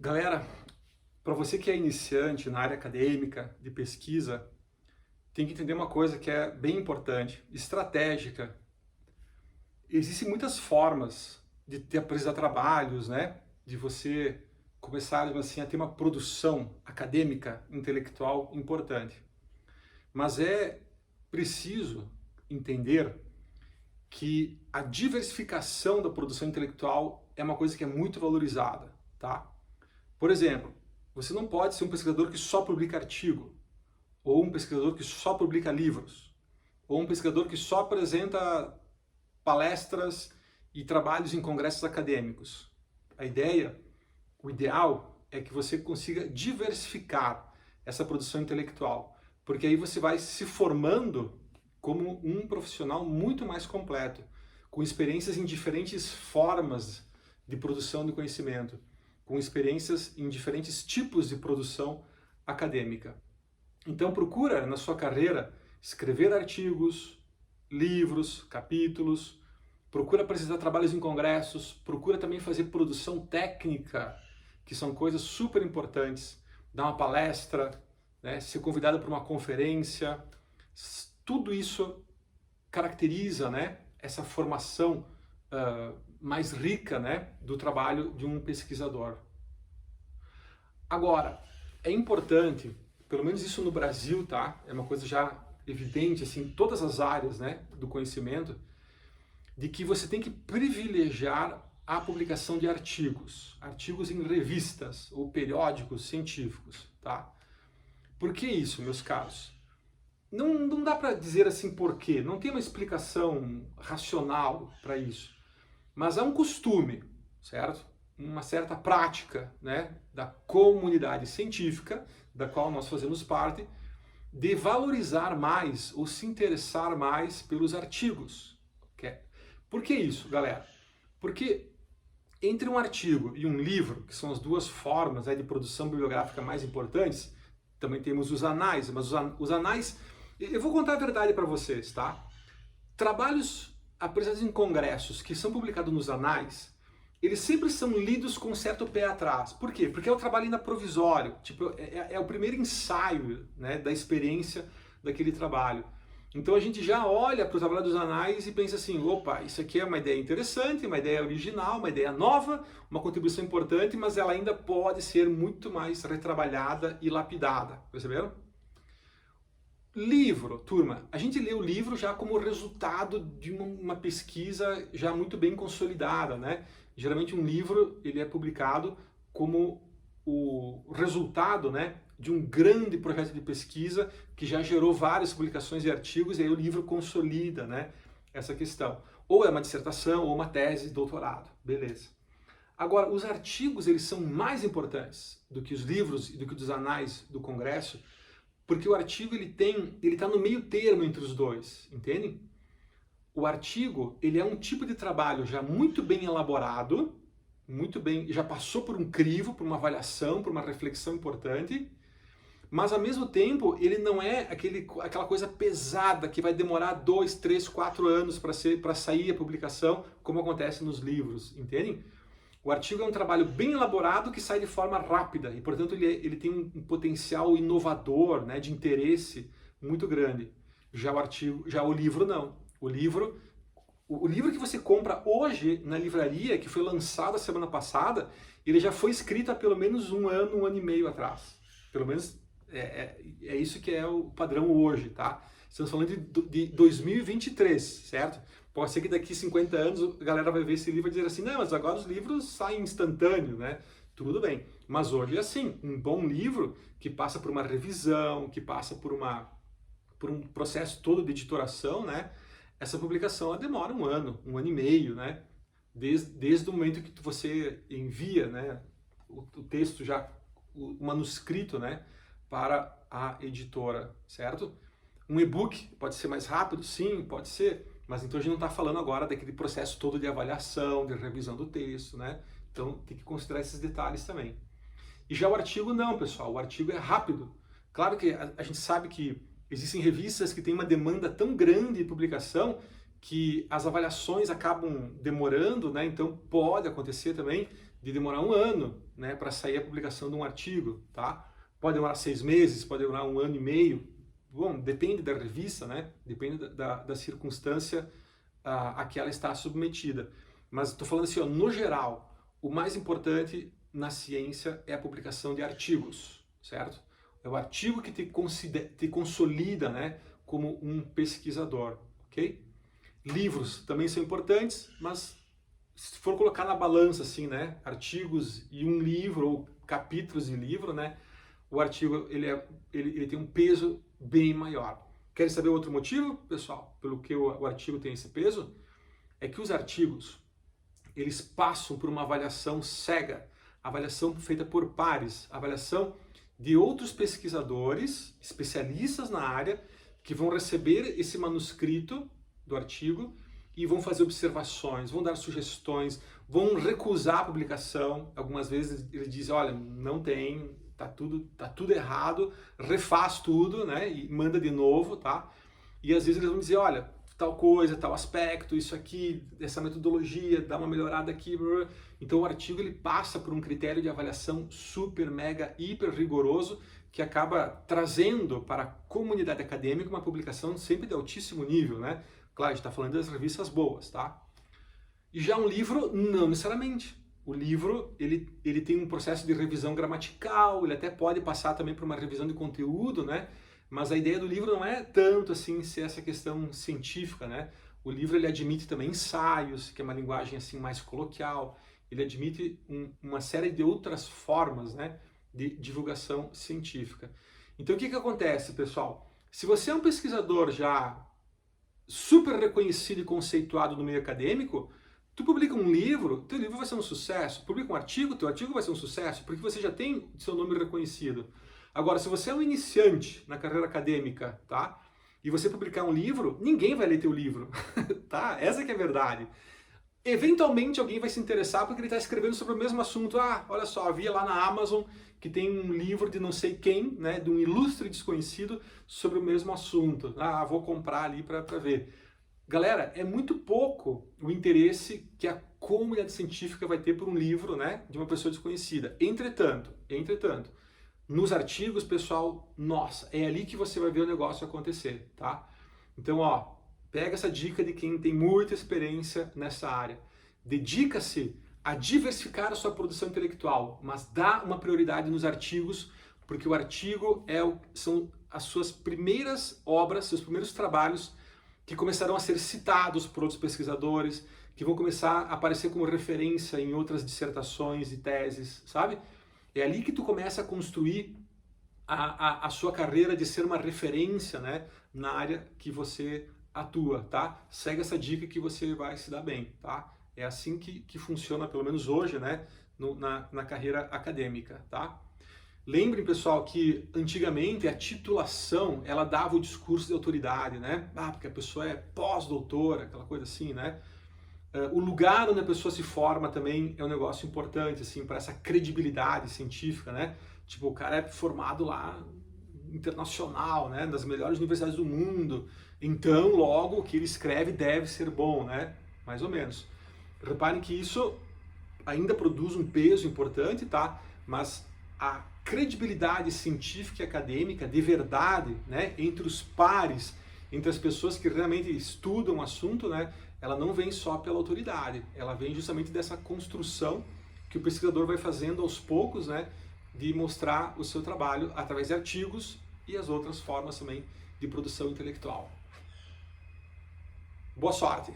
Galera, para você que é iniciante na área acadêmica, de pesquisa, tem que entender uma coisa que é bem importante, estratégica. Existem muitas formas de apresentar trabalhos, né? De você começar assim, a ter uma produção acadêmica, intelectual importante. Mas é preciso entender que a diversificação da produção intelectual é uma coisa que é muito valorizada, tá? Por exemplo, você não pode ser um pesquisador que só publica artigo, ou um pesquisador que só publica livros, ou um pesquisador que só apresenta palestras e trabalhos em congressos acadêmicos. A ideia, o ideal, é que você consiga diversificar essa produção intelectual, porque aí você vai se formando como um profissional muito mais completo, com experiências em diferentes formas de produção de conhecimento, com experiências em diferentes tipos de produção acadêmica. Então procura na sua carreira escrever artigos, livros, capítulos, procura apresentar trabalhos em congressos, procura também fazer produção técnica, que são coisas super importantes, dar uma palestra, né, ser convidado para uma conferência, tudo isso caracteriza, né, essa formação mais rica, né, do trabalho de um pesquisador. Agora, é importante, pelo menos isso no Brasil, tá? É uma coisa já evidente assim, em todas as áreas, né, do conhecimento, de que você tem que privilegiar a publicação de artigos, artigos em revistas ou periódicos científicos, tá? Por que isso, meus caros? Não dá para dizer assim por quê, não tem uma explicação racional para isso, mas há um costume, certo? Uma certa prática, né, da comunidade científica, da qual nós fazemos parte, de valorizar mais ou se interessar mais pelos artigos. Okay? Por que isso, galera? Porque entre um artigo e um livro, que são as duas formas, né, de produção bibliográfica mais importantes, também temos os anais, mas os anais, eu vou contar a verdade para vocês, tá? Trabalhos apresentados em congressos que são publicados nos anais, eles sempre são lidos com um certo pé atrás. Por quê? Porque é o trabalho ainda provisório, tipo, é o primeiro ensaio, né, da experiência daquele trabalho. Então a gente já olha para o trabalho dos anais e pensa assim, opa, isso aqui é uma ideia interessante, uma ideia original, uma ideia nova, uma contribuição importante, mas ela ainda pode ser muito mais retrabalhada e lapidada, perceberam? Livro, turma, a gente lê o livro já como resultado de uma pesquisa já muito bem consolidada, né? Geralmente um livro ele é publicado como o resultado, né, de um grande projeto de pesquisa que já gerou várias publicações e artigos, e aí o livro consolida, né, essa questão. Ou é uma dissertação ou uma tese de doutorado, beleza. Agora, os artigos eles são mais importantes do que os livros e do que os anais do Congresso, porque o artigo ele está no meio termo entre os dois, entendem? O artigo ele é um tipo de trabalho já muito bem elaborado, muito bem, já passou por um crivo, por uma avaliação, por uma reflexão importante, mas ao mesmo tempo ele não é aquela coisa pesada que vai demorar 2, 3, 4 anos para sair a publicação, como acontece nos livros, entendem? O artigo é um trabalho bem elaborado que sai de forma rápida e, portanto, ele tem um potencial inovador, né, de interesse muito grande. Já o livro não. O livro que você compra hoje na livraria, que foi lançado a semana passada, ele já foi escrito há pelo menos um ano e meio atrás. Pelo menos é isso que é o padrão hoje, tá? Estamos falando de 2023, certo? Pode ser que daqui 50 anos a galera vai ver esse livro e dizer assim, não, mas agora os livros saem instantâneo, né? Tudo bem. Mas hoje é assim, um bom livro que passa por uma revisão, que passa por um processo todo de editoração, né? Essa publicação ela demora um ano e meio, né? Desde o momento que você envia, né, o texto já, o manuscrito, né, para a editora, certo? Um e-book pode ser mais rápido, sim, pode ser, mas então a gente não está falando agora daquele processo todo de avaliação, de revisão do texto, né? Então tem que considerar esses detalhes também. E já o artigo não, pessoal, o artigo é rápido. Claro que a gente sabe que existem revistas que têm uma demanda tão grande de publicação que as avaliações acabam demorando, né? Então pode acontecer também de demorar um ano, né, para sair a publicação de um artigo, tá? Pode demorar 6 meses, pode demorar um ano e meio. Bom, depende da revista, né? Depende da circunstância a que ela está submetida. Mas estou falando assim, ó, no geral, o mais importante na ciência é a publicação de artigos, certo? É o artigo que te consolida, né, como um pesquisador, ok? Livros também são importantes, mas se for colocar na balança, assim, né, artigos e um livro, ou capítulos de livro, né, o artigo ele tem um peso bem maior. Querem saber outro motivo, pessoal, pelo que o artigo tem esse peso? É que os artigos, eles passam por uma avaliação cega, avaliação feita por pares, avaliação de outros pesquisadores, especialistas na área, que vão receber esse manuscrito do artigo e vão fazer observações, vão dar sugestões, vão recusar a publicação. Algumas vezes eles dizem, olha, não tem, tá tudo errado, refaz tudo, né, e manda de novo, tá? E às vezes eles vão dizer, olha, tal coisa, tal aspecto, isso aqui, essa metodologia, dá uma melhorada aqui. Então o artigo ele passa por um critério de avaliação super, mega, hiper rigoroso, que acaba trazendo para a comunidade acadêmica uma publicação sempre de altíssimo nível, né? Claro, a gente está falando das revistas boas, tá? E já um livro, não necessariamente. O livro, ele tem um processo de revisão gramatical, ele até pode passar também por uma revisão de conteúdo, né? Mas a ideia do livro não é tanto assim ser essa questão científica, né? O livro ele admite também ensaios, que é uma linguagem assim mais coloquial. Ele admite uma série de outras formas, né, de divulgação científica. Então o que acontece, pessoal? Se você é um pesquisador já super reconhecido e conceituado no meio acadêmico, tu publica um livro, teu livro vai ser um sucesso. Publica um artigo, teu artigo vai ser um sucesso, porque você já tem seu nome reconhecido. Agora, se você é um iniciante na carreira acadêmica, tá? E você publicar um livro, ninguém vai ler teu livro, tá? Essa que é a verdade. Eventualmente alguém vai se interessar porque ele está escrevendo sobre o mesmo assunto. Ah, olha só, havia lá na Amazon que tem um livro de não sei quem, né, de um ilustre desconhecido sobre o mesmo assunto. Ah, vou comprar ali para ver. Galera, é muito pouco o interesse que a comunidade científica vai ter por um livro, né, de uma pessoa desconhecida. Entretanto, nos artigos, pessoal, nossa, é ali que você vai ver o negócio acontecer, tá? Então, ó, pega essa dica de quem tem muita experiência nessa área. Dedica-se a diversificar a sua produção intelectual, mas dá uma prioridade nos artigos, porque o artigo são as suas primeiras obras, seus primeiros trabalhos que começarão a ser citados por outros pesquisadores, que vão começar a aparecer como referência em outras dissertações e teses, sabe? É ali que tu começa a construir a sua carreira de ser uma referência, né, na área que você atua, tá? Segue essa dica que você vai se dar bem, tá? É assim que funciona, pelo menos hoje, né, na carreira acadêmica, tá? Lembrem, pessoal, que antigamente a titulação, ela dava o discurso de autoridade, né? Ah, porque a pessoa é pós-doutora, aquela coisa assim, né? O lugar onde a pessoa se forma também é um negócio importante, assim, para essa credibilidade científica, né? Tipo, o cara é formado lá internacional, né? Das melhores universidades do mundo, então logo o que ele escreve deve ser bom, né? Mais ou menos. Reparem que isso ainda produz um peso importante, tá? Mas a credibilidade científica e acadêmica de verdade, né? Entre os pares, entre as pessoas que realmente estudam o assunto, né? Ela não vem só pela autoridade, ela vem justamente dessa construção que o pesquisador vai fazendo aos poucos, né, de mostrar o seu trabalho através de artigos e as outras formas também de produção intelectual. Boa sorte!